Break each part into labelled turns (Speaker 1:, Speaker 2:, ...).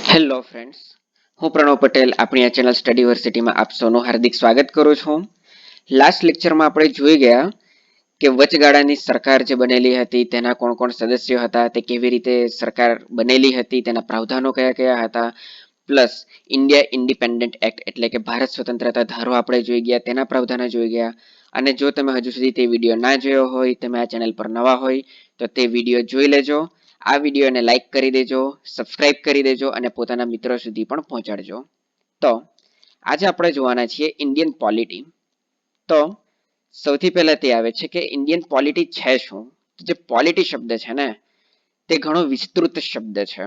Speaker 1: Hello friends, હું પ્રણવ પટેલ આપણી આ ચેનલ સ્ટડીવર્સિટીમાં આપ સૌનું હાર્દિક સ્વાગત કરું છું. લાસ્ટ લેક્ચરમાં આપણે જોઈ ગયા કે વચગાળાની સરકાર જે બનેલી હતી તેના કોણ કોણ સદસ્યો હતા, તે કેવી રીતે સરકાર બનેલી હતી, તેના પ્રાવધાનો કયા કયા હતા, પ્લસ ઇન્ડિયા ઇન્ડિપેન્ડન્ટ એક્ટ એટલે કે ભારત સ્વતંત્રતા ધારો આપણે જોઈ ગયા, તેના પ્રાવધાનો જોઈ ગયા. અને જો તમે હજુ સુધી તે વિડીયો ના જોયો હોય, તમે આ ચેનલ પર નવા હોય તો તે વિડીયો જોઈ લેજો. આ વિડીયોને લાઈક કરી દેજો, સબસ્ક્રાઇબ કરી દેજો અને પોતાના મિત્રો સુધી પણ પહોંચાડજો. તો આજે આપણે જોવાના છીએ ઇન્ડિયન પોલિટી. તો સૌથી પહેલા તે આવે છે કે ઇન્ડિયન પોલિટી છે શું. જે પોલિટી શબ્દ છે ને, તે ઘણો વિસ્તૃત શબ્દ છે.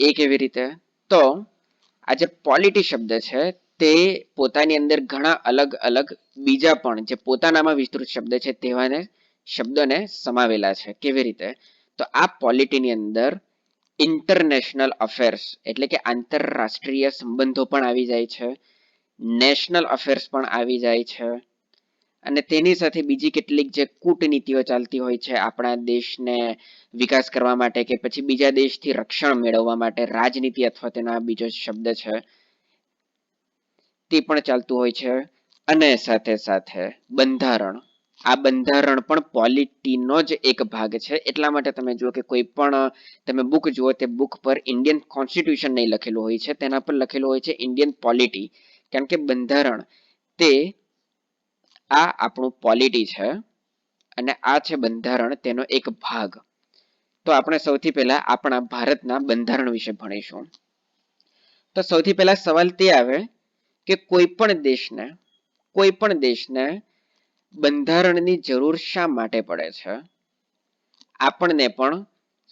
Speaker 1: એ કેવી રીતે? તો આ જે પોલિટી શબ્દ છે તે પોતાની અંદર ઘણા અલગ અલગ બીજા પણ જે પોતાનામાં વિસ્તૃત શબ્દ છે તેવાને શબ્દોને સમાવેલા છે. કેવી રીતે? તો આ પોલિટીની અંદર ઇન્ટરનેશનલ અફેર્સ એટલે કે આંતરરાષ્ટ્રીય સંબંધો પણ આવી જાય છે, નેશનલ અફેર્સ પણ આવી જાય છે, અને તેની સાથે બીજી કેટલીક જે કૂટનીતિઓ ચાલતી હોય છે આપણા દેશને વિકાસ કરવા માટે કે પછી બીજા દેશથી રક્ષણ મેળવવા માટે, રાજનીતિ અથવા તેના બીજો શબ્દ છે તે પણ ચાલતું હોય છે. અને સાથે સાથે બંધારણ, આ બંધારણ પણ પોલિટીનો જ એક ભાગ છે. એટલા માટે તમે જુઓ કે કોઈ પણ તમે બુક જુઓ, તે બુક પર ઇન્ડિયન કોન્સ્ટિટ્યુશન નહીં લખેલું હોય છે, તેના પર લખેલું હોય છે ઇન્ડિયન પોલિટી. કારણ કે બંધારણ તે આ આપણું પોલિટી છે અને આ છે બંધારણ તેનો એક ભાગ. તો આપણે સૌથી પહેલા આપણા ભારતના બંધારણ વિશે ભણીશું. તો સૌથી પહેલા સવાલ તે આવે કે કોઈ પણ દેશને બંધારણની જરૂર શા માટે પડે છે? આપણને પણ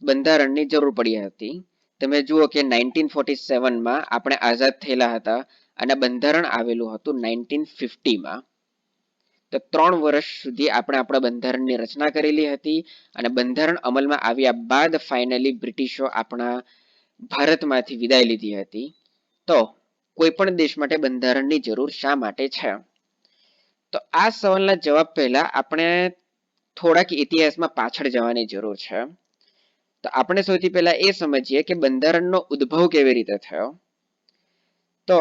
Speaker 1: બંધારણની જરૂર પડી હતી. તમે જુઓ કે 1947માં આપણે આઝાદ થયેલા હતા અને બંધારણ આવેલું હતું 1950માં. તો 3 વર્ષ સુધી આપણે આપણા બંધારણની રચના કરેલી હતી અને બંધારણ અમલમાં આવ્યા બાદ ફાઇનલી બ્રિટિશો આપણા ભારતમાંથી વિદાય લીધી હતી. તો કોઈ પણ દેશ માટે બંધારણની જરૂર શા માટે છે? તો આ સવાલના જવાબ પહેલા આપણે થોડાક ઇતિહાસમાં પાછળ જવાની જરૂર છે. તો આપણે સૌથી પહેલા એ સમજીએ કે બંધારણનો ઉદ્ભવ કેવી રીતે થયો. તો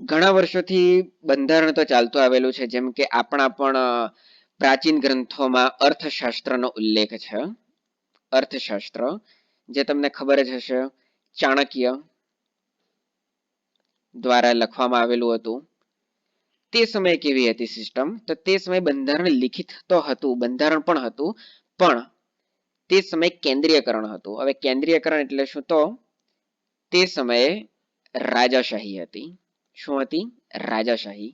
Speaker 1: ઘણા વર્ષોથી બંધારણ તો ચાલતું આવેલું છે. જેમ કે આપણા પણ પ્રાચીન ગ્રંથોમાં અર્થશાસ્ત્રનો ઉલ્લેખ છે. અર્થશાસ્ત્ર જે તમને ખબર જ હશે, ચાણક્ય દ્વારા લખવામાં આવેલું હતું. તે સમયે કેવી હતી સિસ્ટમ? તો તે સમયે બંધારણ લિખિત તો હતું, બંધારણ પણ હતું, પણ તે સમયે કેન્દ્રીયકરણ હતું. હવે કેન્દ્રીયકરણ એટલે શું? તો તે સમયે રાજાશાહી હતી. શું હતી? રાજાશાહી.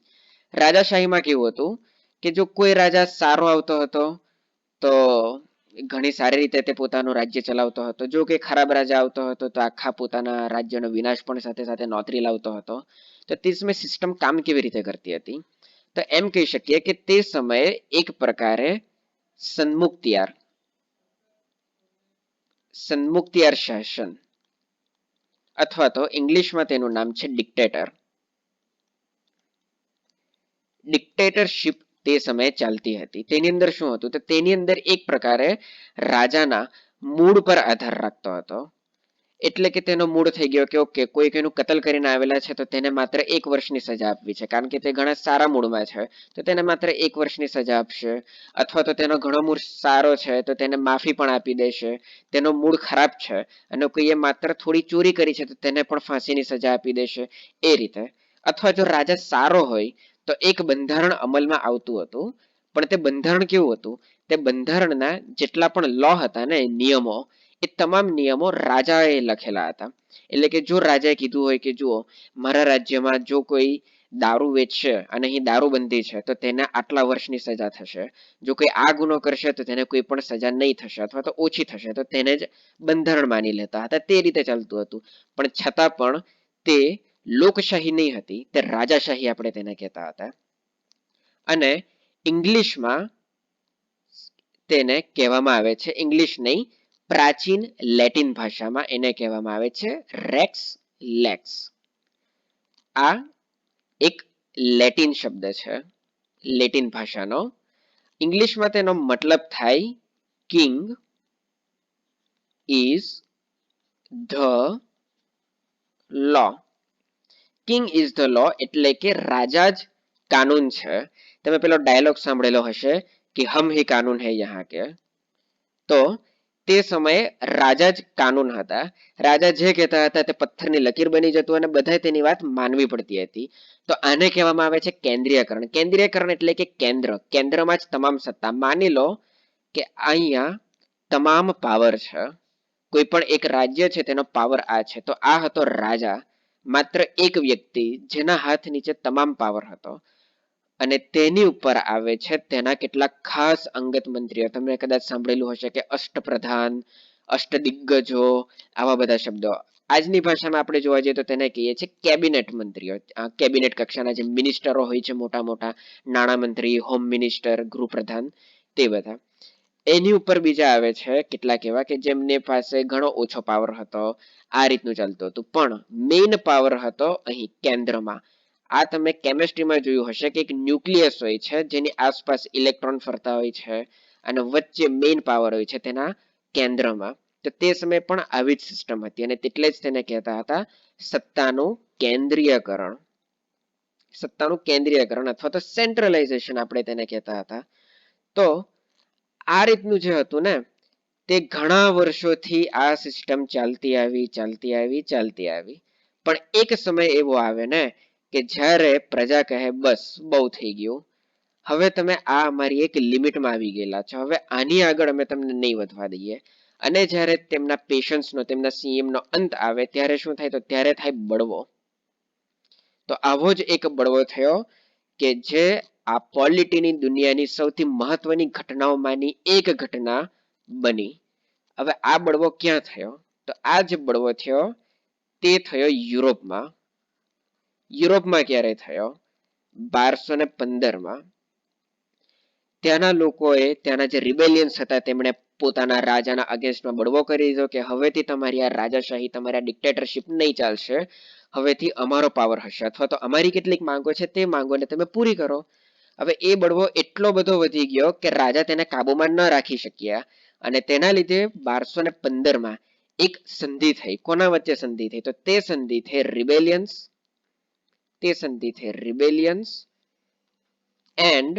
Speaker 1: રાજાશાહીમાં કેવું હતું કે જો કોઈ રાજા સારો આવતો હતો તો ઘણી સારી રીતે તે પોતાનું રાજ્ય ચલાવતો હતો. જો કે ખરાબ રાજા આવતો હતો તો આખા પોતાના રાજ્યનો વિનાશ પણ સાથે સાથે નોતરી લાવતો હતો. તો તે સમયે સિસ્ટમ કામ કેવી રીતે કરતી હતી? તો એમ કહી શકીએ કે તે સમયે એક પ્રકારે સન્મુક્તિયાર શાસન અથવા તો ઇંગ્લિશમાં તેનું નામ છે ડિક્ટેટરશિપ તે સમયે ચાલતી હતી. તેની અંદર શું હતું? તો તેની અંદર એક પ્રકારે રાજાના મૂડ પર આધાર રાખતો હતો. એટલે કે તેનો મૂડ થઈ ગયો કે ઓકે, કોઈ કોઈનું કતલ કરીને આવેલા છે તો તેને માત્ર 1 વર્ષની સજા આપવી છે, કારણ કે તે ઘણા સારા મૂડમાં છે તો તેને માત્ર 1 વર્ષની સજા આપશે. અથવા તો તેનો ઘણો મૂડ સારો છે તો તેને માફી પણ આપી દેશે. તેનો મૂડ ખરાબ છે અને કોઈએ માત્ર થોડી ચોરી કરી છે તો તેને પણ ફાંસીની સજા આપી દેશે. એ રીતે. અથવા જો રાજા સારો હોય તો એક બંધારણ અમલમાં આવતું હતું. પણ તે બંધારણ કેવું હતું? તે બંધારણના જેટલા પણ લો હતા ને, નિયમો, એ તમામ નિયમો રાજાએ લખેલા હતા. એટલે કે જો રાજાએ કીધું હોય કે જુઓ, મારા રાજ્યમાં જો કોઈ દારૂ વેચશે અને અહીં દારૂબંધી છે તો તેને આટલા વર્ષની સજા થશે. જો કોઈ આ ગુનો કરશે તો તેને કોઈ પણ સજા નહીં થશે અથવા તો ઓછી થશે. તો તેને જ બંધારણ માની લેતા હતા. તે રીતે ચાલતું હતું. પણ છતાં પણ તે લોકશાહી નહીં હતી, તે રાજાશાહી આપણે તેને કહેતા હતા. અને ઇંગ્લિશમાં તેને કહેવામાં આવે છે, ઇંગ્લિશ નહીં, પ્રાચીન લેટિન ભાષામાં એને કહેવામાં આવે છે રેક્સ લેક્સ. આ એક લેટિન શબ્દ છે, લેટિન ભાષાનો. ઇંગ્લિશમાં તેનો મતલબ થાય king is the law. King is the law એટલે કે રાજા જ કાનૂન છે. તમે પેલો ડાયલોગ સાંભળેલો હશે કે હમ હી કાનૂન હૈ યહાં કે. તો તે સમયે રાજા જ કાનૂન હતા. રાજા જે કહેતા હતા તે પથ્થરની લકીર બની જતું અને બધાએ તેની વાત માનવી પડતી હતી. તો આને કહેવામાં આવે છે કેન્દ્રીયકરણ. કેન્દ્રીયકરણ એટલે કે કેન્દ્ર. કેન્દ્રમાં જ તમામ સત્તા. માની લો કે અહીંયા તમામ પાવર છે. કોઈ પણ એક રાજ્ય છે તેનો પાવર આ છે. તો આ હતો રાજા. માત્ર એક વ્યક્તિ જેના હાથ નીચે તમામ પાવર હતો. અને તેની ઉપર આવે છે તેના કેટલાક ખાસ અંગત મંત્રીઓ. તમે કદાચ સાંભળેલું હશે કે અષ્ટપ્રધાન, અષ્ટદિગ્ગજો, આવા બધા શબ્દો. આજની ભાષામાં આપણે જોવા જઈએ તો તેને કહીએ છીએ કેબિનેટ મંત્રીઓ. કેબિનેટ કક્ષાના જે મિનિસ્ટરો હોય છે મોટા મોટા, નાણામંત્રી, હોમ મિનિસ્ટર, ગૃહપ્રધાન, તે બધા. એની ઉપર બીજા આવે છે કેટલાક એવા કે જેમની પાસે ઘણો ઓછો પાવર હતો. આ રીતનું ચાલતું હતું. પણ મેઇન પાવર હતો અહીં કેન્દ્રમાં. આ તમે કેમેસ્ટ્રીમાં જોયું હશે કે એક ન્યુક્લિયસ હોય છે જેની આસપાસ ઇલેક્ટ્રોન ફરતા હોય છે અને વચ્ચે મેઇન પાવર હોય છે તેના કેન્દ્રમાં. તો તે સમયે પણ આવી જ સિસ્ટમ હતી અને એટલે જ તેને કહેતા હતા સત્તાનું કેન્દ્રીયકરણ. સત્તાનું કેન્દ્રીયકરણ અથવા તો સેન્ટ્રલાઇઝેશન આપણે તેને કહેતા હતા. તો આ રીતનું જે હતું ને તે ઘણા વર્ષોથી આ સિસ્ટમ ચાલતી આવી. પણ એક સમય એવો આવે ને કે જ્યારે પ્રજા કહે બસ બહુ થઈ ગયું. હવે તમે આ અમારી એક લિમિટમાં આવી ગયેલા છો. હવે આની આગળ અમે તમને નહીં વધવા દઈએ. અને જ્યારે તેમના પેશન્સનો, તેમના સીએમનો અંત આવે ત્યારે શું થાય? તો ત્યારે થાય બળવો. તો આવો જ એક બળવો થયો કે જે આ પોલિટીની દુનિયાની સૌથી મહત્વની ઘટનાઓમાંની એક ઘટના બની. હવે આ બળવો ક્યાં થયો? તો આ જે બળવો થયો તે થયો યુરોપમાં. યુરોપમાં ક્યારે થયો? 1215માં. ત્યાંના લોકોએ, ત્યાંના જે રિબેલિયન્સ હતા તેમણે પોતાના રાજાના અગેન્સ્ટમાં બળવો કરી દીધો કે હવેથી તમારી આ રાજાશાહી, તમારી આ ડિક્ટેટરશિપ નહીં ચાલશે. હવેથી અમારો પાવર હશે અથવા તો અમારી કેટલીક માંગો છે તે માંગોને તમે પૂરી કરો. હવે એ બળવો એટલો બધો વધી ગયો કે રાજા તેને કાબુમાં ન રાખી શક્યા અને તેના લીધે 1215માં એક સંધિ થઈ. કોના વચ્ચે સંધિ થઈ? તો તે સંધિ થઈ રિબેલિયન્સ એન્ડ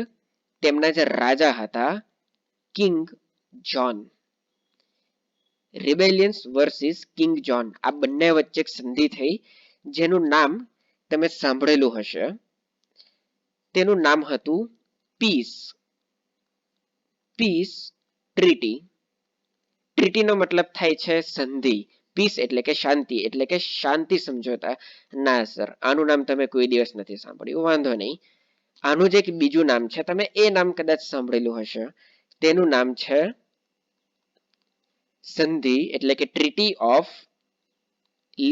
Speaker 1: તેમના જે રાજા હતા king John. Rebellions versus king John. આ બંને વચ્ચે એક સંધિ થઈ જેનું નામ તમે સાંભળેલું હશે. તેનું નામ હતું પીસ ટ્રીટી. ટ્રીટીનો મતલબ થાય છે સંધિ. પીસ એટલે કે શાંતિ, એટલે કે શાંતિ સમજોતા. ના સર, આનું નામ તમે કોઈ દિવસ નથી સાંભળ્યું. વાંધો નહીં. આનું જે એક બીજું નામ છે, તમે એ નામ કદાચ સાંભળેલું હશે. તેનું નામ છે સંધિ એટલે કે ટ્રીટી ઓફ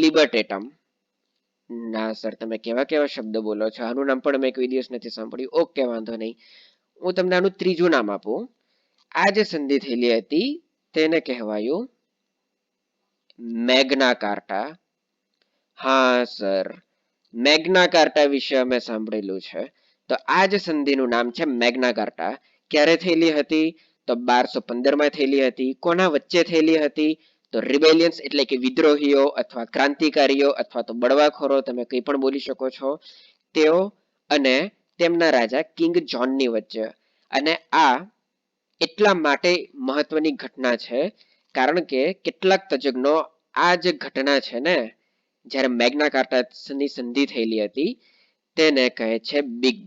Speaker 1: લિબર્ટેટમ. ના સર, તમે કેવા કેવા શબ્દ બોલો છો? આનું નામ પણ મેં કોઈ દિવસ નથી સાંભળ્યું. ઓકે, વાંધો નહીં. હું તમને આનું ત્રીજું નામ આપું. આ જે સંધિ થયેલી હતી તેને કહેવાયું મેગ્ના કાર્ટા. હા સર, મેગ્ના કાર્ટા વિશે અમે સાંભળેલું છે. તો આ જ સંધિનું નામ છે મેગ્ના કાર્ટા. ક્યારે થયેલી હતી? તો 1215માં થયેલી હતી. કોના વચ્ચે થયેલી હતી? તો રિબેલિયન્સ એટલે કે વિદ્રોહીઓ અથવા ક્રાંતિકારીઓ અથવા તો બળવાખોરો, તમે કંઈ પણ બોલી શકો છો, તેઓ અને તેમના રાજા કિંગ જોનની વચ્ચે. અને આ એટલા માટે મહત્વની ઘટના છે કારણ કે કેટલાક તજજ્ઞો આ જે ઘટના છે ને, જ્યારે મેગ્ના કાર્ટાની સંધિ થયેલી હતી તેને કહે છે બિગ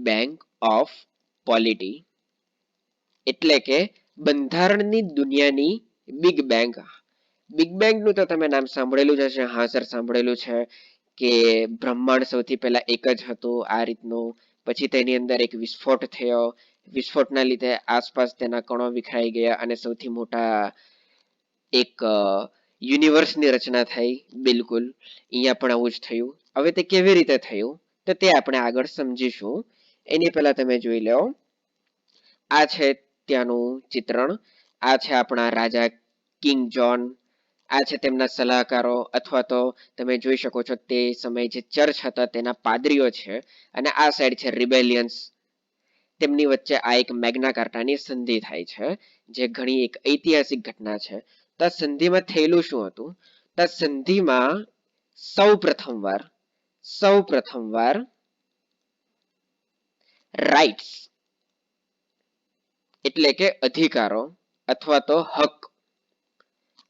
Speaker 1: બેંગ ઓફ પોલિટી. એટલે કે બંધારણની દુનિયાની બિગ બેંગ. બિગ બેંગનું તો તમે નામ સાંભળેલું જ હશે. હા સર, સાંભળેલું છે કે બ્રહ્માંડ સૌથી પહેલા એક જ હતું આ રીતનું. પછી તેની અંદર એક વિસ્ફોટ થયો. વિસ્ફોટના લીધે આસપાસ તેના કણો વિખરાઈ ગયા અને સૌથી મોટા એક યુનિવર્સની રચના થઈ. બિલકુલ, અહીંયા પણ આવું જ થયું. હવે તે કેવી રીતે થયું તો તે આપણે આગળ સમજીશું. એની પહેલા તમે જોઈ લો, આ છે ત્યાંનું ચિત્રણ. આ છે આપણા રાજા કિંગ જોન. આ છે તેમના સલાહકારો અથવા તો તમે જોઈ શકો છો તે સમયે જે ચર્ચ હતા તેના પાદરીઓ છે. અને આ સાઈડ છે રિબેલિયન્સ. તેમની વચ્ચે આ એક મેગ્ના કાર્ટાની સંધિ થાય છે જે ઘણી એક ઐતિહાસિક ઘટના છે. તો આ સંધિમાં થયેલું શું હતું? તો આ સંધિમાં સૌ પ્રથમવાર રાઇટ્સ એટલે કે અધિકારો અથવા તો હક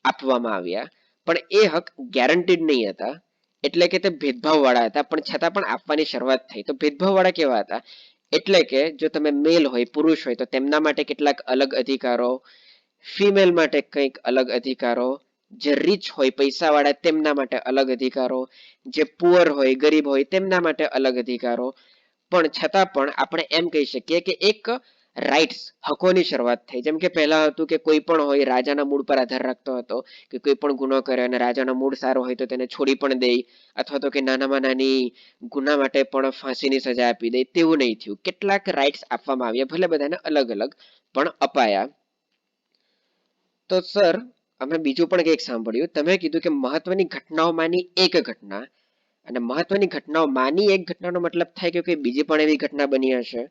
Speaker 1: આપવામાં આવ્યા, પણ એ હક ગેરંટીડ નહીં હતા, એટલે કે તે ભેદભાવ વાળા હતા, પણ છતાં પણ આપવાની શરૂઆત થઈ. તો ભેદભાવ વાળા કેવા હતા? એટલે કે જો તમે મેલ હોય, પુરુષ હોય, તો તેમના માટે કેટલાક અલગ અધિકારો, ફિમેલ માટે કંઈક અલગ અધિકારો, જે રીચ હોય, પૈસા વાળા, તેમના માટે અલગ અધિકારો, જે પુઅર હોય, ગરીબ હોય, તેમના માટે અલગ અધિકારો. પણ છતાં પણ આપણે એમ કહી શકીએ કે એક રાઇટ્સ, હકોની શરૂઆત થઈ. જેમ કે પહેલા હતું કે કોઈ પણ હોય રાજાના મૂળ પર આધાર રાખતો હતો, કે કોઈ પણ ગુનો કરે અને રાજાનો મૂળ સારો હોય તો તેને છોડી પણ દે, અથવા તો કે નાનામાં નાની ગુના માટે પણ ફાંસીની સજા આપી દે. તેવું નહીં થયું. કેટલાક રાઇટ્સ આપવામાં આવ્યા, ભલે બધાને અલગ અલગ પણ અપાયા. તો સર, અમે બીજું પણ કંઈક સાંભળ્યું. તમે કીધું કે મહત્વની ઘટનાઓમાંની એક ઘટના, અને મહત્વની ઘટનાઓમાંની એક ઘટનાનો મતલબ થાય કે કોઈ બીજી પણ એવી ઘટના બની હશે.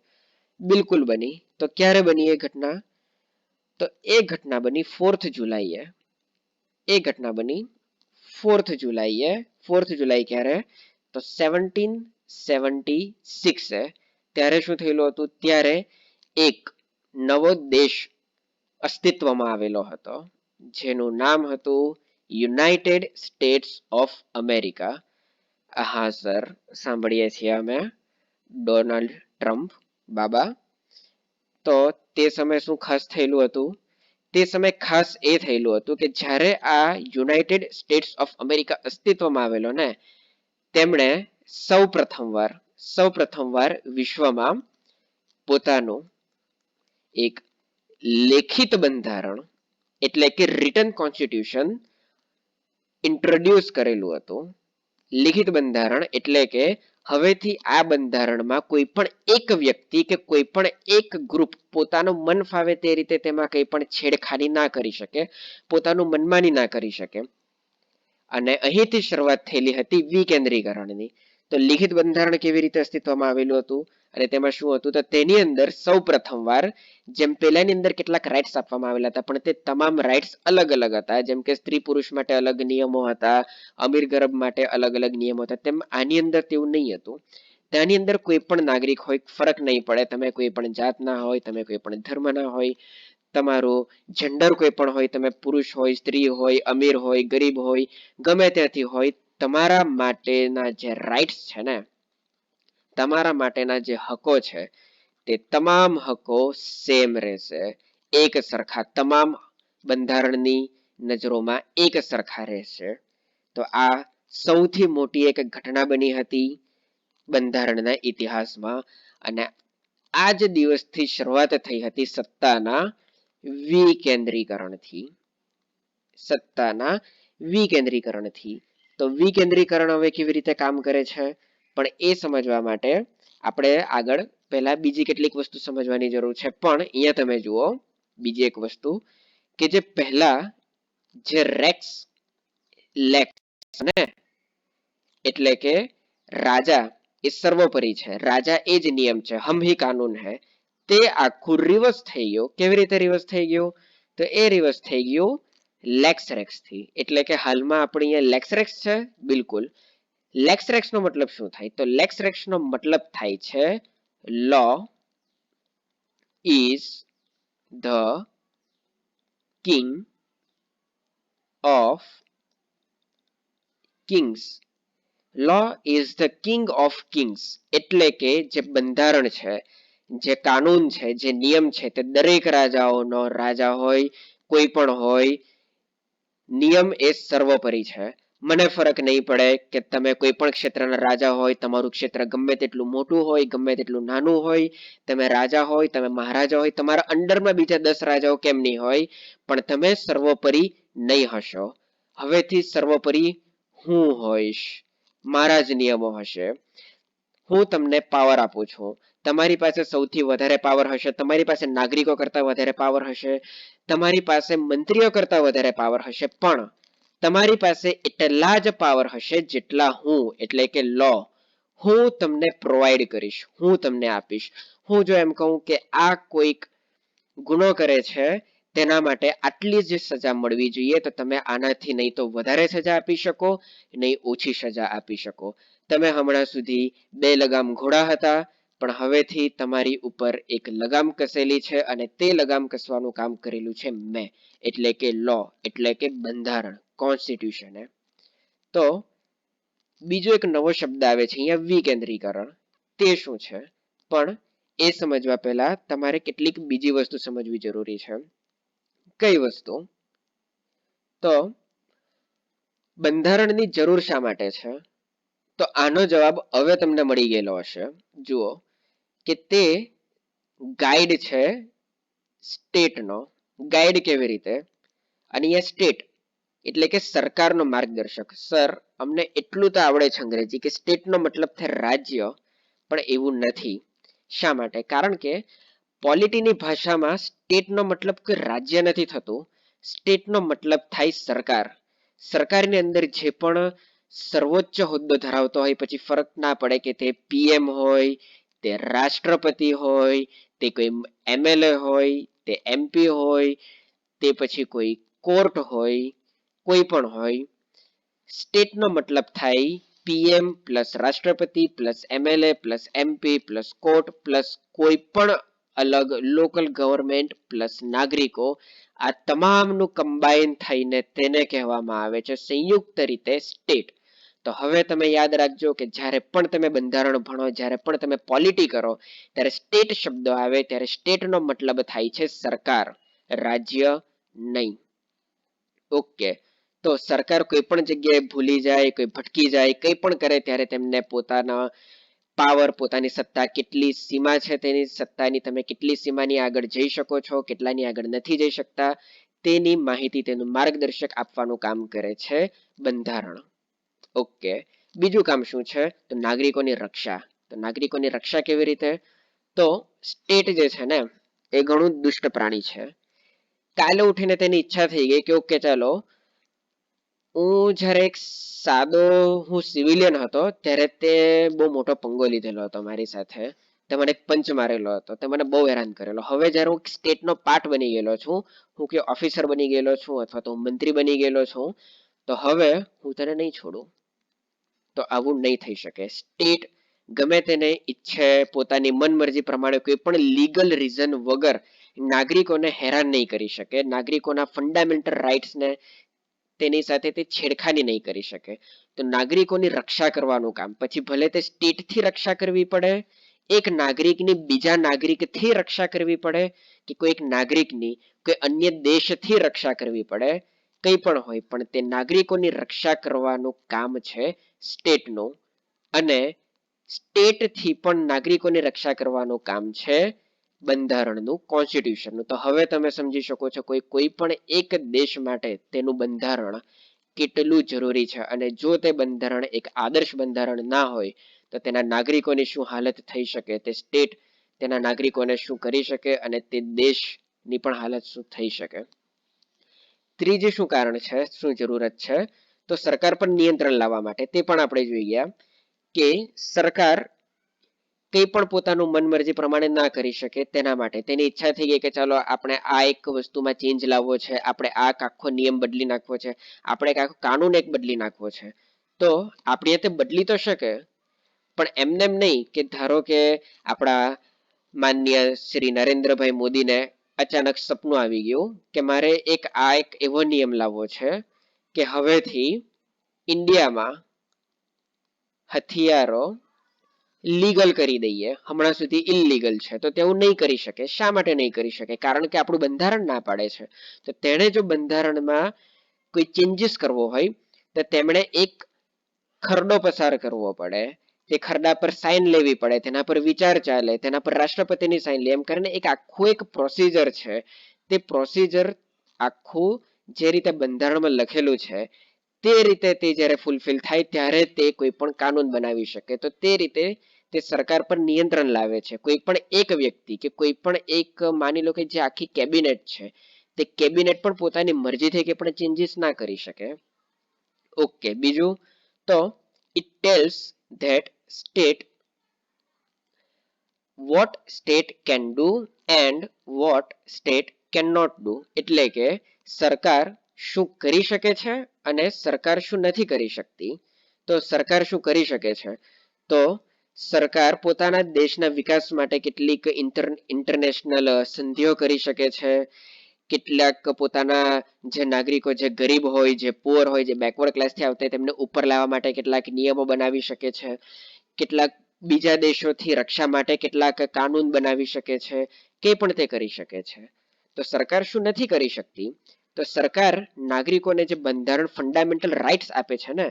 Speaker 1: બિલકુલ બની. તો ક્યારે બની એ ઘટના? તો એ ઘટના બની 4th જુલાઈએ. એ ઘટના બની 4th જુલાઈએ. 4th જુલાઈ ક્યારે? તો 1776 ત્યારે શું થયેલું હતું? ત્યારે એક નવો દેશ અસ્તિત્વમાં આવેલો હતો, જેનું નામ હતું યુનાઇટેડ સ્ટેટ્સ ઓફ અમેરિકા. હા સર, સાંભળીએ છીએ અમે ડોનાલ્ડ ટ્રમ્પ બાબા. તો તે સમયે શું ખાસ થયેલું હતું? તે સમયે ખાસ એ થયેલું હતું કે જ્યારે આ યુનાઇટેડ સ્ટેટ્સ ઓફ અમેરિકા અસ્તિત્વમાં આવેલો ને, તેમણે સૌ પ્રથમવાર વિશ્વમાં પોતાનું એક લેખિત બંધારણ એટલે કે રિટન કોન્સ્ટિટ્યુશન ઇન્ટ્રોડ્યુસ કરેલું હતું. લિખિત બંધારણ એટલે કે હવેથી આ બંધારણમાં કોઈ પણ એક વ્યક્તિ કે કોઈ પણ એક ગ્રુપ પોતાનું મન ફાવે તે રીતે તેમાં કંઈ પણ છેડખાની ના કરી શકે, પોતાનું મનમાની ના કરી શકે. અને અહીંથી શરૂઆત થયેલી હતી વિકેન્દ્રીકરણની. તો લિખિત બંધારણ કેવી રીતે અસ્તિત્વમાં આવેલું હતું અને તેમાં શું હતું? તો તેની અંદર સૌ પ્રથમવાર, જેમ પહેલાની અંદર કેટલાક રાઇટ્સ આપવામાં આવેલા હતા, પણ તે તમામ રાઇટ્સ અલગ અલગ હતા. જેમ કે સ્ત્રી પુરુષ માટે અલગ નિયમો હતા, અમીર ગરીબ માટે અલગ અલગ નિયમો હતા. તેમ આની અંદર તેવું નહીં હતું. તેની અંદર કોઈ પણ નાગરિક હોય, ફરક નહીં પડે, તમે કોઈ પણ જાતના હોય, તમે કોઈ પણ ધર્મના હોય, તમારું જેન્ડર કોઈ પણ હોય, તમે પુરુષ હોય, સ્ત્રી હોય, અમીર હોય, ગરીબ હોય, ગમે ત્યાંથી હોય, તમારા માટેના જે રાઇટ્સ છે ને, તમારા માટેના જે હકો છે, તે તમામ હકો સેમ રહેશે, એક સરખા, તમામ બંધારણની નજરોમાં એક સરખા રહેશે. તો આ સૌથી મોટી એક ઘટના બની હતી બંધારણના ઇતિહાસમાં. અને આ જ દિવસથી શરૂઆત થઈ હતી સત્તાના વિકેન્દ્રીકરણથી. તો વિકેન્દ્રીકરણ હવે કેવી રીતે કામ કરે છે, પણ એ સમજવા માટે આપણે આગળ પહેલા બીજી કેટલીક વસ્તુ સમજવાની જરૂર છે. પણ અહીંયા તમે જુઓ બીજી એક વસ્તુ કે જે પહેલા જે લેક્સ ને, એટલે કે રાજા એ સર્વોપરી છે, રાજા એ જ નિયમ છે, હમ હી કાનૂન હૈ, તે આખું રિવર્સ થઈ ગયું. કેવી રીતે રિવર્સ થઈ ગયું? તો એ રિવર્સ થઈ ગયું લેક્સરેક્સ થી. એટલે કે હાલમાં આપણે અહીંયા લેક્સરેક્સ છે. બિલકુલ. લેક્સરેક્સ નો મતલબ શું થાય? તો લેક્સરેક્સ નો મતલબ થાય છે law is the king of kings. Law is the king of kings એટલે કે જે બંધારણ છે, જે કાનૂન છે, જે નિયમ છે, તે દરેક રાજાઓનો રાજા હોય, કોઈ પણ હોય, નિયમ એ સર્વોપરી છે. મને ફરક નહીં પડે કે તમે કોઈ પણ ક્ષેત્રના રાજા હોય, તમારું ક્ષેત્ર ગમે તેટલું મોટું હોય, ગમે તેટલું નાનું હોય, તમે રાજા હોય, તમે મહારાજા હોય, તમારા અંડરમાં બીજા 10 રાજાઓ કેમ નહીં હોય, પણ તમે સર્વોપરી નહીં હશો. હવેથી સર્વોપરી હું હોઈશ, મારા જ નિયમો હશે. હું તમને પાવર આપું છું. તમારી પાસે સૌથી વધારે પાવર હશે, તમારી પાસે નાગરિકો કરતા વધારે પાવર હશે, તમારી પાસે મંત્રીઓ કરતા વધારે પાવર હશે, પણ તમારી પાસે એટલા જ પાવર હશે જેટલા હું, એટલે કે લો, હું તમને પ્રોવાઈડ કરીશ, હું તમને આપીશ. હું જો એમ કહું કે આ કોઈક ગુનો કરે છે, તેના માટે આટલી જ સજા મળવી જોઈએ, તો તમે આનાથી નહીં તો વધારે સજા આપી શકો, નહીં ઓછી સજા આપી શકો. તમે હમણાં સુધી 2 લગામ ઘોડા હતા, પણ હવેથી તમારી ઉપર એક લગામ કસેલી છે અને તે લગામ કસવાનું કામ કરેલું છે મેં, એટલે કે લો, એટલે કે બંધારણ, કોન્સ્ટિટ્યુશન. તો બીજો એક નવો શબ્દ આવે છે અહીંયા, વિકેન્દ્રીકરણ. તે શું છે? પણ એ સમજવા પહેલા તમારે કેટલીક બીજી વસ્તુ સમજવી જરૂરી છે. કઈ વસ્તુ? તો બંધારણની જરૂર શા માટે છે? તો આનો જવાબ હવે તમને મળી ગયેલો હશે. જુઓ કે તે ગાઈડ છે સ્ટેટનો. ગાઈડ કેવી રીતે? અને અહીંયા સ્ટેટ એટલે કે સરકારનો માર્ગદર્શક. સર, અમને એટલું તો આવડે છે અંગ્રેજી કે સ્ટેટનો મતલબ થાય રાજ્ય, પણ એવું નથી. શા માટે? કારણ કે પોલિટીની ભાષામાં સ્ટેટનો મતલબ કોઈ રાજ્ય નથી થતું. સ્ટેટનો મતલબ થાય સરકાર. સરકારની અંદર જે પણ સર્વોચ્ચ હોદ્દો ધરાવતો હોય, પછી ફરક ના પડે કે તે પીએમ હોય, તે રાષ્ટ્રપતિ હોય, તે કોઈ એમએલએ હોય, તે એમપી હોય, તે પછી કોઈ કોર્ટ હોય, કોઈ પણ હોય. સ્ટેટનો મતલબ થાય પીએમ પ્લસ રાષ્ટ્રપતિ plus MLA plus MP plus court plus કોઈ પણ અલગ લોકલ ગવર્મેન્ટ પ્લસ નાગરિકો. આ તમામનું કમ્બાઈન થઈને તેને કહેવામાં આવે છે સંયુક્ત રીતે સ્ટેટ. તો હવે તમે યાદ રાખજો કે જ્યારે પણ તમે બંધારણ ભણો, જ્યારે પણ તમે પોલિટી કરો, ત્યારે સ્ટેટ શબ્દ આવે ત્યારે સ્ટેટનો મતલબ થાય છે સરકાર, રાજ્ય નહીં. ઓકે. તો સરકાર કોઈ પણ જગ્યાએ ભૂલી જાય, કોઈ ભટકી જાય, કંઈ પણ કરે ત્યારે તેમને પોતાના પાવર, પોતાની સત્તા કેટલી સીમા છે, તેની સત્તાની તમે કેટલી સીમાની આગળ જઈ શકો છો, કેટલાની આગળ નથી જઈ શકતા, તેની માહિતી, તેનું માર્ગદર્શક આપવાનું કામ કરે છે બંધારણ. ઓકે. બીજું કામ શું છે? તો નાગરિકોની રક્ષા. તો નાગરિકોની રક્ષા કેવી રીતે? તો સ્ટેટ જે છે ને એ ઘણું દુષ્ટ પ્રાણી છે. કાલે ઉઠીને તેની ઈચ્છા થઈ ગઈ કે ઓકે ચાલો, હું જ્યારે એક સાદો હું સિવિલિયન હતો ત્યારે તે બહુ મોટો પંગો લીધેલો હતો મારી સાથે. તે મને એક પંચ મારેલો હતો, તે મને બહુ હેરાન કરેલો. હવે જ્યારે હું સ્ટેટનો પાર્ટ બની ગયેલો છું, હું કે ઓફિસર બની ગયેલો છું અથવા તો મંત્રી બની ગયેલો છું, તો હવે હું તને નહીં છોડું. તો આવું નહીં થઈ શકે. સ્ટેટ ગમે તેને ઈચ્છે પોતાની મનમરજી પ્રમાણે કોઈ પણ લીગલ રીઝન વગર નાગરિકોને હેરાન નહીં કરી શકે. નાગરિકોના ફંડામેન્ટલ રાઇટ્સને તેની સાથે તે છેડખાની નહીં કરી શકે. તો નાગરિકોની રક્ષા કરવાનું કામ, પછી ભલે તે સ્ટેટથી રક્ષા કરવી પડે, એક નાગરિકની બીજા નાગરિકથી રક્ષા કરવી પડે, કે કોઈક નાગરિકની કોઈ અન્ય દેશથી રક્ષા કરવી પડે, કંઈ પણ હોય, પણ તે નાગરિકોની રક્ષા કરવાનું કામ છે સ્ટેટનું. અને સ્ટેટથી પણ નાગરિકોની રક્ષા કરવાનું કામ છે બંધારણનું, કોન્સ્ટિટ્યુશનનું. તો હવે તમે સમજી શકો છો કોઈ પણ એક દેશ માટે તેનું બંધારણ કેટલું જરૂરી છે. અને જો તે બંધારણ એક આદર્શ બંધારણ ના હોય તો તેના નાગરિકોની શું હાલત થઈ શકે, તે સ્ટેટ તેના નાગરિકોને શું કરી શકે, અને તે દેશની પણ હાલત શું થઈ શકે. ત્રીજું શું કારણ છે, શું જરૂરત છે? તો સરકાર પર નિયંત્રણ લાવવા માટે. તે પણ આપણે જોઈ ગયા કે સરકાર કંઈ પણ પોતાનું મનમરજી પ્રમાણે ના કરી શકે. તેના માટે તેની ઈચ્છા થઈ ગઈ કે ચાલો આપણે આ એક વસ્તુમાં ચેન્જ લાવવો છે, આપણે આ આખો નિયમ બદલી નાખવો છે, આપણે આખો કાનૂન એક બદલી નાખવો છે. તો આપણે તે બદલી તો શકે, પણ એમને એમ નહીં કે ધારો કે આપણા માનનીય શ્રી નરેન્દ્રભાઈ મોદીને અચાનક સપનું આવી ગયું કે મારે એક એવો નિયમ લાવવો છે કે હવેથી ઇન્ડિયામાં હથિયારો લીગલ કરી દઈએ. હમણાં સુધી ઇલીગલ છે, તો તેવું નહીં કરી શકે. શા માટે નહીં કરી શકે? કારણ કે આપણું બંધારણ ના પાડે છે. તો તેણે જો બંધારણમાં કોઈ ચેન્જીસ કરવો હોય તો તેમણે એક ખરડો પસાર કરવો પડે, તે ખરડા પર સાઈન લેવી પડે, તેના પર વિચાર ચાલે, તેના પર રાષ્ટ્રપતિની સાઈન લે, એમ કરીને એક આખું એક પ્રોસીજર છે. તે પ્રોસીજર આખું જે રીતે બંધારણમાં લખેલું છે તે રીતે તે જ્યારે ફૂલફિલ થાય ત્યારે તે કોઈ પણ કાનૂન બનાવી શકે. તો તે રીતે તે સરકાર પર નિયંત્રણ લાવે છે. કોઈ પણ એક વ્યક્તિ કે કોઈ પણ એક માની લો કે જે આખી કેબિનેટ છે, તે કેબિનેટ પણ પોતાની મરજીથી કે પણ ચેન્જીસ ના કરી શકે. ઓકે. બીજું, તો it tells that state what state can do and what state can not do એટલે કે સરકાર શું કરી શકે છે અને સરકાર શું નથી કરી શકતી. તો સરકાર શું કરી શકે છે, તો સરકાર પોતાના દેશના વિકાસ માટે કેટલીક ઇન્ટરનેશનલ સંધિઓ કરી શકે છે, કેટલાક પોતાના જે નાગરિકો જે ગરીબ હોય, જે પુઅર હોય, જે બેકવર્ડ ક્લાસથી આવતા હોય તેમને ઉપર લાવવા માટે કેટલાક નિયમો બનાવી શકે છે, કેટલાક બીજા દેશોથી રક્ષા માટે કેટલાક કાનૂન બનાવી શકે છે, કે પણ તે કરી શકે છે. તો સરકાર શું નથી કરી શકતી, તો સરકાર નાગરિકોને જે બંધારણ ફંડામેન્ટલ રાઇટ્સ આપે છે ને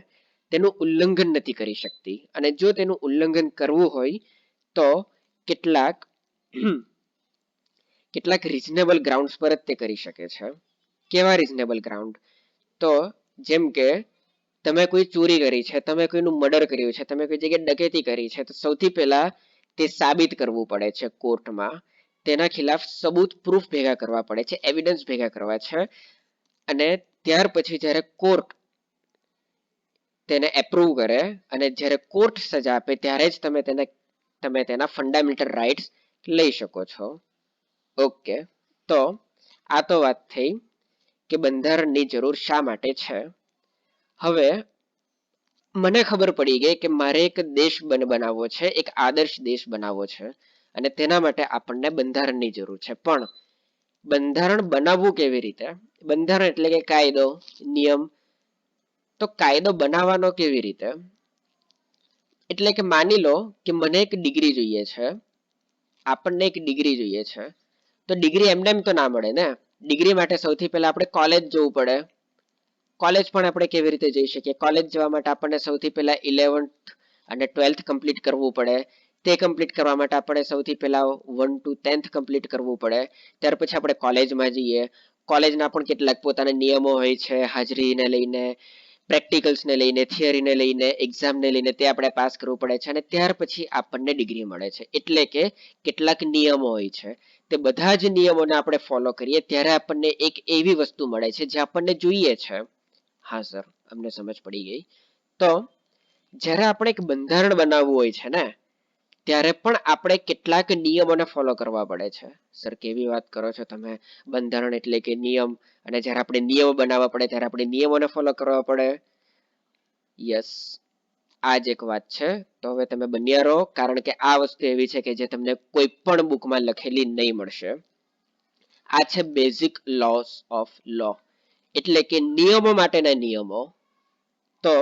Speaker 1: તેનું ઉલ્લંઘન નથી કરી શકતી. અને જો તેનું ઉલ્લંઘન કરવું હોય તો કેટલાક રિઝનેબલ ગ્રાઉન્ડ્સ પર જ તે કરી શકે છે. કેવા રિઝનેબલ ગ્રાઉન્ડ, તો જેમ કે તમે કોઈ ચોરી કરી છે, તમે કોઈનું મર્ડર કર્યું છે, તમે કોઈ જગ્યાએ ડકેતી કરી છે, તો સૌથી પહેલા તે સાબિત કરવું પડે છે કોર્ટમાં, તેના ખિલાફ સબૂત પ્રૂફ ભેગા કરવા પડે છે, એવિડન્સ ભેગા કરવા છે. અને ત્યાર પછી જ્યારે કોર્ટ તેને એપ્રુવ કરે અને જ્યારે કોર્ટ સજા આપે ત્યારે જ તમે તેના ફંડામેન્ટલ રાઇટ્સ લઈ શકો છો. ઓકે, તો આ તો વાત થઈ કે બંધારણની જરૂર શા માટે છે. હવે મને ખબર પડી ગઈ કે મારે એક દેશ બનાવવો છે, એક આદર્શ દેશ બનાવવો છે, અને તેના માટે આપણને બંધારણની જરૂર છે. પણ બંધારણ બનાવવું કેવી રીતે? બંધારણ એટલે કે કાયદો, નિયમ. તો કાયદો બનાવવાનો કેવી રીતે? એટલે કે માની લો કે મને એક ડિગ્રી જોઈએ છે, આપણને એક ડિગ્રી જોઈએ છે, તો ડિગ્રી એમને એમ તો ના મળે ને. ડિગ્રી માટે સૌથી પહેલા આપણે કોલેજ જવું પડે. કોલેજ પણ આપણે કેવી રીતે જઈ શકીએ? કોલેજ જવા માટે આપણને સૌથી પહેલા 11th અને 12th કમ્પ્લીટ કરવું પડે. તે કમ્પ્લીટ કરવા માટે આપણે સૌથી પહેલા 1 to 10th કમ્પ્લીટ કરવું પડે. ત્યાર પછી આપણે કોલેજમાં જઈએ. કોલેજના પણ કેટલાક પોતાના નિયમો હોય છે, હાજરીને લઈને, પ્રેક્ટિકલ્સને લઈને, થિયરીને લઈને, એક્ઝામને લઈને, તે આપણે પાસ કરવું પડે છે. અને ત્યાર પછી આપણને ડિગ્રી મળે છે. એટલે કે કેટલાક નિયમો હોય છે, તે બધા જ નિયમોને આપણે ફોલો કરીએ ત્યારે આપણને એક એવી વસ્તુ મળે છે જે આપણને જોઈએ છે. હા સર, અમને સમજ પડી ગઈ. તો જ્યારે આપણે એક બંધારણ બનાવવું હોય છે ને ત્યારે પણ આપણે કેટલાક નિયમોને ફોલો કરવા પડે છે. સર કેવી વાત કરો છો તમે? બંધારણ એટલે કે નિયમ, અને જ્યારે આપણે નિયમો બનાવવા પડે ત્યારે આપણે નિયમોને ફોલો કરવા પડે. યસ, આ જ એક વાત છે. તો હવે તમે બન્યા રહો, કારણ કે આ વસ્તુ એવી છે કે જે તમને કોઈ પણ બુકમાં લખેલી નહીં મળશે. આ છે બેઝિક લોસ ઓફ લો, એટલે કે નિયમો માટેના નિયમો. તો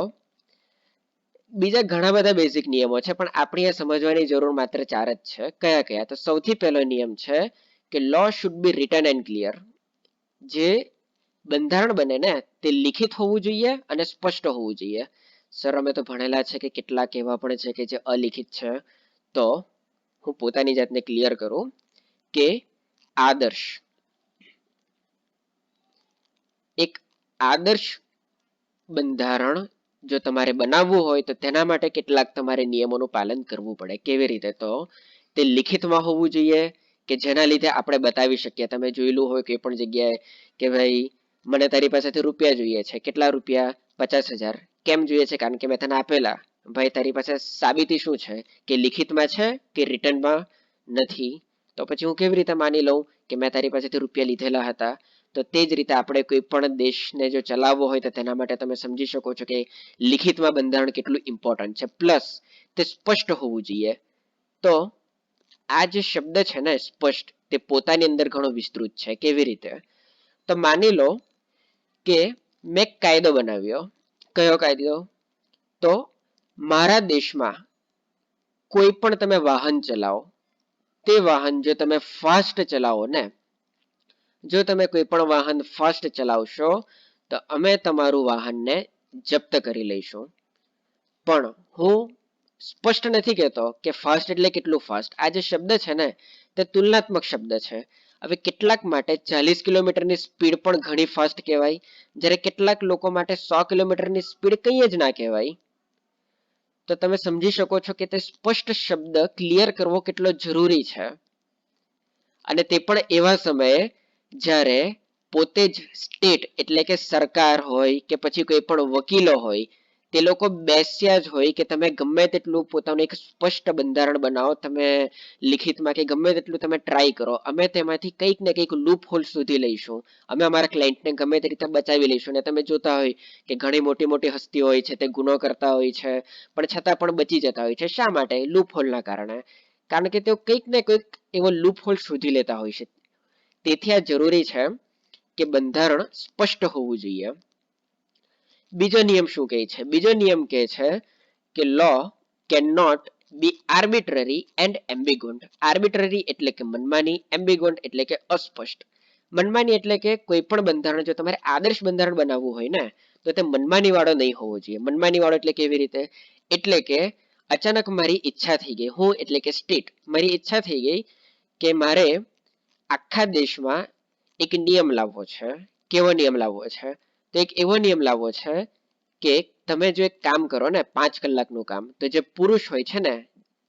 Speaker 1: બીજા ઘણા બધા બેઝિક નિયમો છે, પણ આપણે સમજવાની જરૂર માત્ર 4 જ છે. કયા કયા? તો સૌથી પહેલો નિયમ છે કે law should be written and clear. જે બંધારણ બને ને તે લિખિત હોવું જોઈએ અને સ્પષ્ટ હોવું જોઈએ. સર અમે તો ભણેલા છે કે કેટલાક એવા પણ છે કે જે અલિખિત છે. તો હું પોતાની જાતને ક્લિયર કરું કે આદર્શ, એક આદર્શ બંધારણ જો તમારે બનાવવું હોય તો તેના માટે કેટલાક તમારે નિયમોનું પાલન કરવું પડે. કેવી રીતે? તો તે લિખિતમાં હોવું જોઈએ કે જેના લીધે આપણે બતાવી શકીએ. તમે જોયેલું હોય કોઈ પણ જગ્યાએ કે ભાઈ મને તારી પાસેથી રૂપિયા જોઈએ છે. કેટલા રૂપિયા? 50,000. કેમ જોઈએ છે? કારણ કે મેં તને આપેલા. ભાઈ તારી પાસે સાબિતી શું છે? કે લિખિતમાં છે કે રિટર્નમાં નથી? તો પછી હું કેવી રીતે માની લઉં કે મેં તારી પાસેથી રૂપિયા લીધેલા હતા? તો તે જ રીતે આપણે કોઈ પણ દેશને જો ચલાવવો હોય તો તેના માટે તમે સમજી શકો છો કે લિખિતમાં બંધારણ કેટલું ઇમ્પોર્ટન્ટ છે. પ્લસ તે સ્પષ્ટ હોવું જોઈએ. તો આ જે શબ્દ છે ને સ્પષ્ટ, તે પોતાની અંદર ઘણો વિસ્તૃત છે. કેવી રીતે? તો માની લો કે મેં કાયદો બનાવ્યો. કયો કાયદો? તો મારા દેશમાં કોઈ પણ તમે વાહન ચલાવો, તે વાહન જો તમે ફાસ્ટ ચલાવો ને, જો તમે કોઈ પણ વાહન ફાસ્ટ ચલાવશો તો અમે તમારું વાહનને જપ્ત કરી લઈશું. પણ હું સ્પષ્ટ નથી કહેતો કે ફાસ્ટ એટલે કેટલું ફાસ્ટ. આ જે શબ્દ છે ને તે તુલનાત્મક શબ્દ છે. હવે કેટલાક માટે 40 કિલોમીટરની સ્પીડ પણ ઘણી ફાસ્ટ કહેવાય, જ્યારે કેટલાક લોકો માટે 100 કિલોમીટરની સ્પીડ કંઈ જ ના કહેવાય. તો તમે સમજી શકો છો કે તે સ્પષ્ટ શબ્દ ક્લિયર કરવો કેટલો જરૂરી છે. અને તે પણ એવા સમયે જ્યારે પોતે જ સ્ટેટ એટલે કે સરકાર હોય કે પછી કોઈ પણ વકીલો હોય તે લોકો બેસ્યા જ હોય કે તમે ગમે તેટલું પોતાનું એક સ્પષ્ટ બંધારણ બનાવો, તમે લિખિતમાં કે ગમે તેટલું તમે ટ્રાય કરો, અમે તેમાંથી કંઈક ને કંઈક લૂપ હોલ શોધી લઈશું, અમે અમારા ક્લાયન્ટને ગમે તે રીતે બચાવી લઈશું. અને તમે જોતા હોય કે ઘણી મોટી મોટી હસ્તીઓ હોય છે તે ગુનો કરતા હોય છે પણ છતાં પણ બચી જતા હોય છે. શા માટે? લૂપ હોલના કારણે. કારણ કે તેઓ કંઈક ને કંઈક એવો લૂપ હોલ શોધી લેતા હોય છે. તેથી આ જરૂરી છે કે બંધારણ સ્પષ્ટ હોવું જોઈએ. બીજો નિયમ શું કહે છે? બીજો નિયમ કહે છે કે law cannot be arbitrary and ambiguous. Arbitrary એટલે કે મનમાની, એમ્બિગુન્ટ એટલે કે અસ્પષ્ટ. મનમાની એટલે કે કોઈ પણ બંધારણ જો તમારે આદર્શ બંધારણ બનાવવું હોય ને તો તે મનમાની વાળો નહીં હોવો જોઈએ. મનમાની વાળો એટલે કેવી રીતે? એટલે કે અચાનક મારી ઈચ્છા થઈ ગઈ, હું એટલે કે સ્ટેટ, મારી ઈચ્છા થઈ ગઈ કે મારે આખા દેશમાં એક નિયમ લાવવો છે. કેવો નિયમ લાવવો છે? તો એક એવો નિયમ લાવવો છે કે તમે જો એક કામ કરો ને 5 કલાકનું કામ, તો જે પુરુષ હોય છે ને,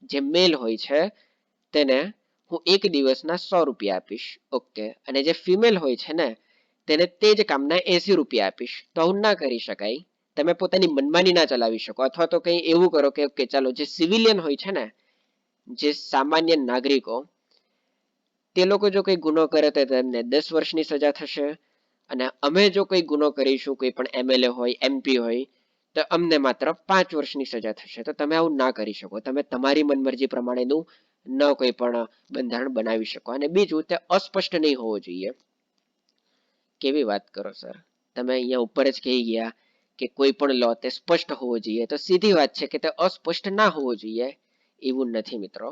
Speaker 1: જે મેલ હોય છે તેને હું એક દિવસના 100 રૂપિયા આપીશ. ઓકે. અને જે ફિમેલ હોય છે ને તેને તે જ કામના 80 રૂપિયા આપીશ. તો આવું ના કરી શકાય. તમે પોતાની મનમાની ના ચલાવી શકો. અથવા તો કંઈ એવું કરો કે ઓકે ચાલો જે સિવિલિયન હોય છે ને, જે સામાન્ય નાગરિકો, તે લોકો જો કોઈ ગુનો કરે તો તેમને 10 વર્ષની સજા થશે. અને અમે જો કોઈ ગુનો કરીશું, કોઈ પણ એમએલએ હોય, એમપી હોય, તો અમને માત્ર 5 વર્ષની સજા થશે. તો તમે આવું ના કરી શકો. તમે તમારી મનમરજી પ્રમાણેનું ન કોઈ પણ બંધારણ બનાવી શકો. અને બીજું, તે અસ્પષ્ટ નહીં હોવો જોઈએ. કેવી વાત કરો સર, તમે અહીંયા ઉપર જ કહી ગયા કે કોઈ પણ લો તે સ્પષ્ટ હોવો જોઈએ. તો સીધી વાત છે કે તે અસ્પષ્ટ ના હોવો જોઈએ. એવું નથી મિત્રો.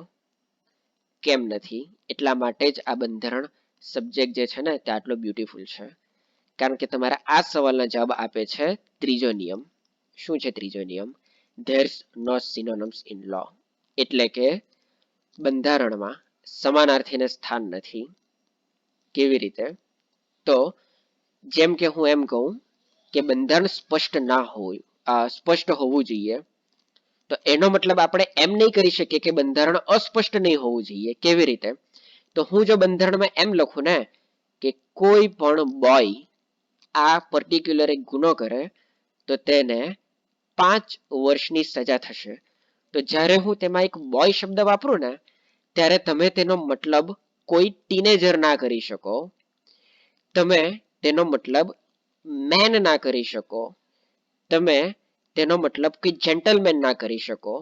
Speaker 1: કેમ નથી? એટલા માટે જ આ બંધારણ સબ્જેક્ટ જે છે ને તે આટલો બ્યુટીફુલ છે. કારણ કે તમારા આ સવાલના જવાબ આપે છે ત્રીજો નિયમ. શું છે ત્રીજો નિયમ? There's no synonyms in law. એટલે કે બંધારણમાં સમાનાર્થીને સ્થાન નથી. કેવી રીતે? તો જેમ કે હું એમ કહું કે બંધારણ સ્પષ્ટ ના હોય, સ્પષ્ટ હોવું જોઈએ, તો એનો મતલબ આપણે એમ નહીં કરી શકીએ કે બંધારણ અસ્પષ્ટ નહીં હોવું જોઈએ. કેવી રીતે? તો હું જો બંધારણમાં એમ લખું ને કે કોઈ પણ બોય આ પર્ટિક્યુલર એક ગુનો કરે તો તેને 5 વર્ષની સજા થશે. તો જ્યારે હું તેમાં એક બોય શબ્દ વાપરું ને ત્યારે તમે તેનો મતલબ કોઈ ટીનેજર ના કરી શકો. તમે તેનો મતલબ મેન ના કરી શકો. તમે તેનો મતલબ કે જેન્ટલમેન ના કરી શકો.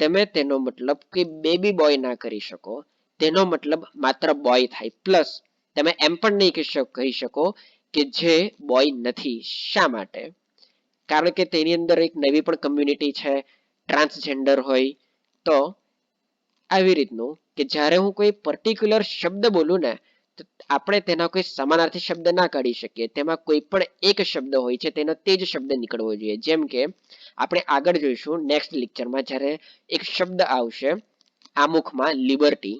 Speaker 1: તમે તેનો મતલબ કે બેબી બોય ના કરી શકો. તેનો મતલબ માત્ર બોય થાય. પ્લસ તમે એમ પણ નહીં કહી શકો કે જે બોય નથી. શા માટે? કારણ કે તેની અંદર એક નવી પણ કમ્યુનિટી છે, ટ્રાન્સજેન્ડર હોય. તો આવી રીતનું કે જ્યારે હું કોઈ પર્ટિક્યુલર શબ્દ બોલું ને તો આપણે તેના કોઈ સમાનાર્થી શબ્દ ના કાઢી શકીએ. તેમાં કોઈ પણ એક શબ્દ હોય છે તેનો તે જ શબ્દ નીકળવો જોઈએ. જેમ કે આપણે આગળ જોઈશું નેક્સ્ટ લેક્ચરમાં જ્યારે એક શબ્દ આવશે આમુખમાં, લિબર્ટી.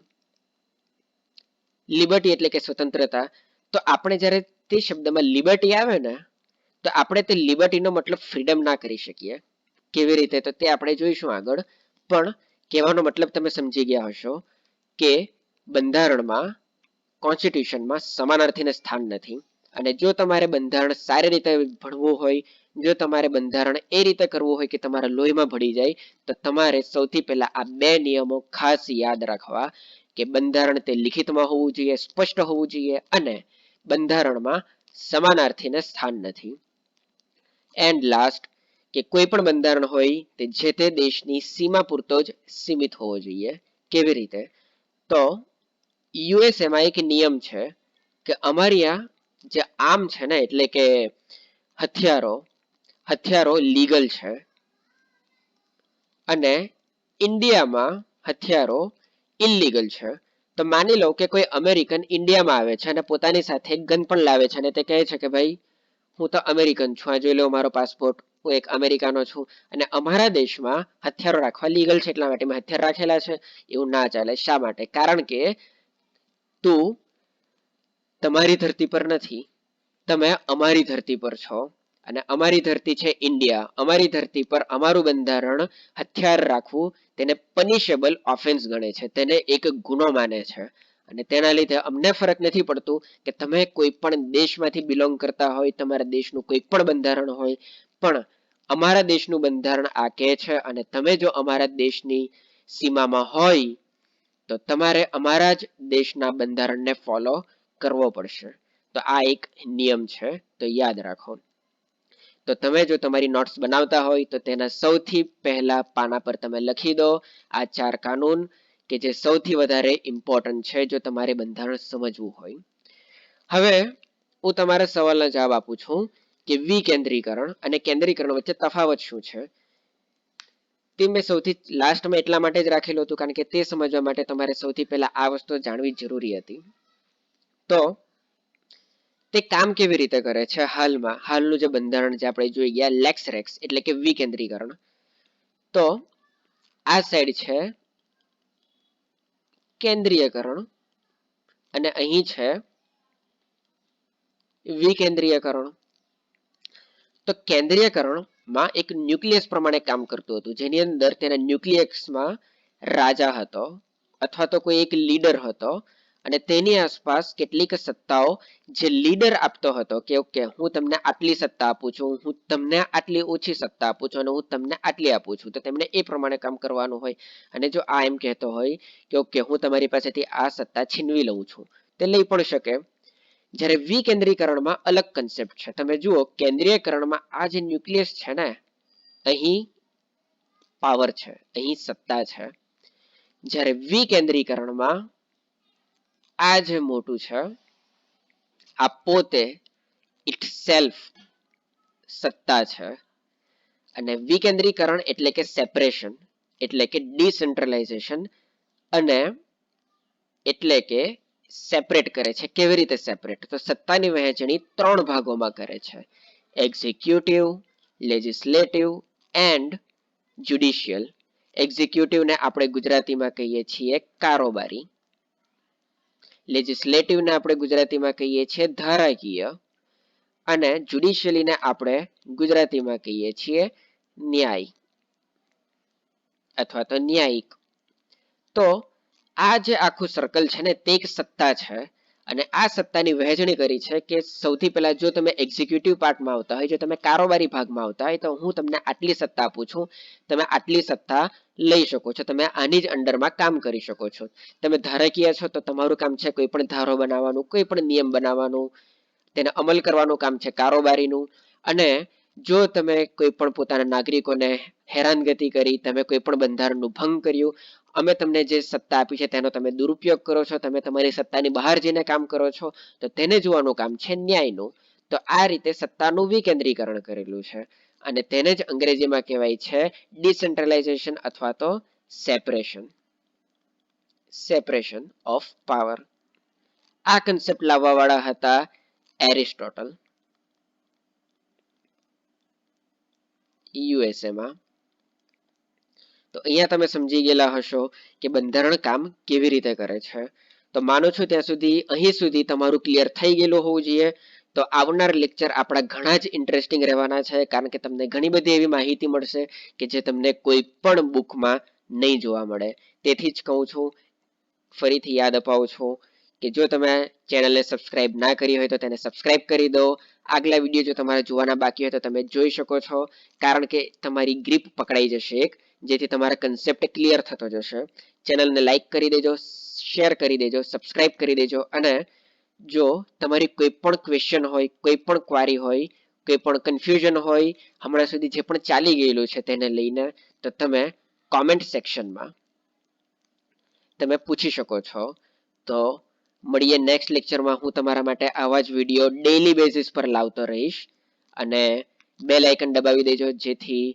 Speaker 1: લિબર્ટી એટલે કે સ્વતંત્રતા. તો આપણે જ્યારે તે શબ્દમાં લિબર્ટી આવે ને તો આપણે તે લિબર્ટીનો મતલબ ફ્રીડમ ના કરી શકીએ. કેવી રીતે? તો તે આપણે જોઈશું આગળ. પણ કહેવાનો મતલબ તમે સમજી ગયા હશો કે બંધારણમાં, કોન્સ્ટિટ્યુશનમાં સમાનાર્થીને સ્થાન નથી. અને જો તમારે બંધારણ સારી રીતે ભણવું હોય, જો તમારે બંધારણ એ રીતે કરવું હોય કે તમારા લોહીમાં ભળી જાય, તો તમારે સૌથી પહેલા આ 2 નિયમો ખાસ યાદ રાખવા કે બંધારણ તે લિખિતમાં હોવું જોઈએ, સ્પષ્ટ હોવું જોઈએ, અને બંધારણમાં સમાનાર્થીને સ્થાન નથી. એન્ડ લાસ્ટ કે કોઈ પણ બંધારણ હોય તે જે તે દેશની સીમા પૂરતો જ સીમિત હોવો જોઈએ. કેવી રીતે? તો યુએસએમાં એક નિયમ છે કે અમારી આ જે આર્મ છે ને એટલે કે હથિયારો લીગલ છે. અને ઇન્ડિયામાં હથિયારો ઇલીગલ છે. તો માની લો કે કોઈ અમેરિકન ઇન્ડિયામાં આવે છે અને પોતાની સાથે ગન પણ લાવે છે અને તે કહે છે કે ભાઈ હું તો અમેરિકન છું, આ જોઈ લો મારો પાસપોર્ટ, હું એક અમેરિકાનો છું અને અમારા દેશમાં હથિયારો રાખવા લીગલ છે એટલા માટે મેં હથિયાર રાખેલા છે. એવું ના ચાલે. શા માટે? કારણ કે તું તમારી ધરતી પર નથી, તમે અમારી ધરતી પર છો અને અમારી ધરતી છે ઇન્ડિયા. અમારી ધરતી પર અમારું બંધારણ હથિયાર રાખવું તેને પનિશેબલ ઓફેન્સ ગણે છે, તેને એક ગુનો માને છે. અને તેના લીધે અમને ફરક નથી પડતું કે તમે કોઈ પણ દેશમાંથી બિલોંગ કરતા હોય, તમારા દેશનું કોઈ પણ બંધારણ હોય, પણ અમારા દેશનું બંધારણ આ કહે છે અને તમે જો અમારા દેશની સીમામાં હોય તો તમારે અમારા જ દેશના બંધારણને ફોલો કરવો પડશે. તો આ એક નિયમ છે, તો યાદ રાખો. તો તમે જો તમારી નોટ્સ બનાવતા હોય તો તેના સૌથી પહેલા પાના પર તમે લખી દો આ 4 કાનૂન કે જે સૌથી વધારે ઇમ્પોર્ટન્ટ છે જો તમારે બંધારણ સમજવું હોય. હવે હું તમારા સવાલનો જવાબ આપું છું કે વિકેન્દ્રીકરણ અને કેન્દ્રીકરણ વચ્ચે તફાવત શું છે. તે મેં સૌથી લાસ્ટમાં એટલા માટે જ રાખેલું હતું કારણ કે તે સમજવા માટે તમારે સૌથી પહેલા આ વસ્તુ જાણવી જરૂરી હતી. તો તે કામ કેવી રીતે કરે છે હાલનું જે બંધારણ જે આપણે જોઈ ગયા લેક્સ રેક્સ એટલે કે વિકેન્દ્રીકરણ. તો આ સાઈડ છે કેન્દ્રીયકરણ અને અહીં છે વિકેન્દ્રીયકરણ. તો કેન્દ્રીયકરણમાં એક ન્યુક્લિયસ પ્રમાણે કામ કરતું હતું જેની અંદર તેના ન્યુક્લિયસમાં રાજા હતો અથવા તો કોઈ એક લીડર હતો અને તેની આસપાસ કેટલીક સત્તાઓ જે લીડર આપતો હતો કે ઓકે હું તમને આટલી સત્તા આપું છું, હું તમને આટલી ઓછી સત્તા આપું છું અને હું તમને આટલી આપું છું. તો તેમને એ પ્રમાણે કામ કરવાનું હોય અને જો આ એમ કહેતો હોય કે ઓકે હું તમારી પાસેથી આ સત્તા છીનવી લઉં છું તે લઈ પણ શકે. જ્યારે વિકેન્દ્રીકરણમાં અલગ કન્સેપ્ટ છે. તમે જુઓ કેન્દ્રીયકરણમાં આ જે ન્યુક્લિયસ છે ને અહીં પાવર છે, અહીં સત્તા છે. જ્યારે વિકેન્દ્રીકરણમાં આ જે મોટું છે આ પોતે ઇટ સેલ્ફ સત્તા છે અને વિકેન્દ્રીકરણ એટલે કે સેપરેશન એટલે કે ડિસેન્ટ્રલાઇઝેશન અને એટલે કે સેપરેટ કરે છે. કેવી રીતે સેપરેટ? તો સત્તાની વહેંચણી 3 ભાગોમાં કરે છે. Executive, legislative and judicial. એક્ઝિક્યુટિવને આપણે ગુજરાતીમાં કહીએ છીએ કારોબારી, લેજિસ્લેટિવને આપણે ગુજરાતીમાં કહીએ છીએ ધારાકીય અને જ્યુડિશિયલીને આપણે ગુજરાતીમાં કહીએ છીએ ન્યાય અથવા તો ન્યાયિક. તો આ જે આખું સર્કલ છે ને તે એક સત્તા છે અને આ સત્તાની વહેંચણી કરી છે કે સૌથી પહેલા જો તમે એક્ઝિક્યુટિવ પાર્ટમાં આવતા હોય, જો તમે કારોબારી ભાગમાં આવતા હોય તો હું તમને આટલી સત્તા આપું છું, તમે આટલી સત્તા લઈ શકો છો, તમે આની જ અંડરમાં કામ કરી શકો છો. તમે ધારાકીય છો તો તમારું કામ છે કોઈ પણ ધારો બનાવવાનું, કોઈ પણ નિયમ બનાવવાનું, તેને અમલ કરવાનું કામ છે કારોબારીનું. અને જો તમે કોઈ પણ પોતાના નાગરિકોને હેરાનગતિ કરી, તમે કોઈ પણ બંધારણનું ભંગ કર્યું, અમે તમને જે સત્તા આપી છે તેનો તમે દુરુપયોગ કરો છો, તમે તમારી સત્તાની બહાર જઈને કામ કરો છો, તો તેને જોવાનું કામ છે ન્યાયનું. તો આ રીતે સત્તાનું વિકેન્દ્રીકરણ કરેલું છે અને તેને જ અંગ્રેજીમાં કહેવાય છે ડિસેન્ટ્રલાઇઝેશન અથવા તો સેપરેશન, સેપરેશન ઓફ પાવર. આ કન્સેપ્ટ લાવવા વાળા હતા એરિસ્ટોટલ યુએસએમાં. તો અહીંયા તમે સમજી ગયેલા હશો કે બંધારણ કામ કેવી રીતે કરે છે. તો માનું છું ત્યાં સુધી અહીં સુધી તમારું ક્લિયર થઈ ગયેલું હોવું જોઈએ. તો આવનાર લેક્ચર આપણા ઘણા જ ઇન્ટરેસ્ટિંગ રહેવાના છે કારણ કે તમને ઘણી બધી એવી માહિતી મળશે કે જે તમને કોઈ પણ બુકમાં નહીં જોવા મળે. તેથી જ કહું છું, ફરીથી યાદ અપાવું છું કે જો તમે ચેનલને સબસ્ક્રાઇબ ના કરી હોય તો તેને સબસ્ક્રાઇબ કરી દો. આગલા વિડીયો જો તમારે જોવાના બાકી હોય તો તમે જોઈ શકો છો કારણ કે તમારી ગ્રીપ પકડાઈ જશે એક, જેથી તમારા કન્સેપ્ટ ક્લિયર થતો જશે. ચેનલને લાઈક કરી દેજો, શેર કરી દેજો, સબસ્ક્રાઇબ કરી દેજો અને જો તમારી કોઈ પણ ક્વેશ્ચન હોય, કોઈ પણ ક્વારી હોય, કોઈ પણ કન્ફ્યુઝન હોય, હમણાં સુધી જે પણ ચાલી ગયેલું છે તેને લઈને, તો તમે કોમેન્ટ સેક્શનમાં તમે પૂછી શકો છો. તો મળીએ નેક્સ્ટ લેક્ચરમાં. હું તમારા માટે આવા જ વિડીયો ડેઈલી બેઝિસ પર લાવતો રહીશ અને બેલ આઇકન દબાવી દેજો જેથી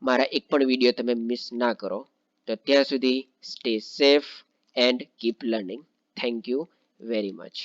Speaker 1: મારા એક પણ વિડીયો તમે મિસ ના કરો. તો ત્યાં સુધી stay safe and keep learning. Thank you very much.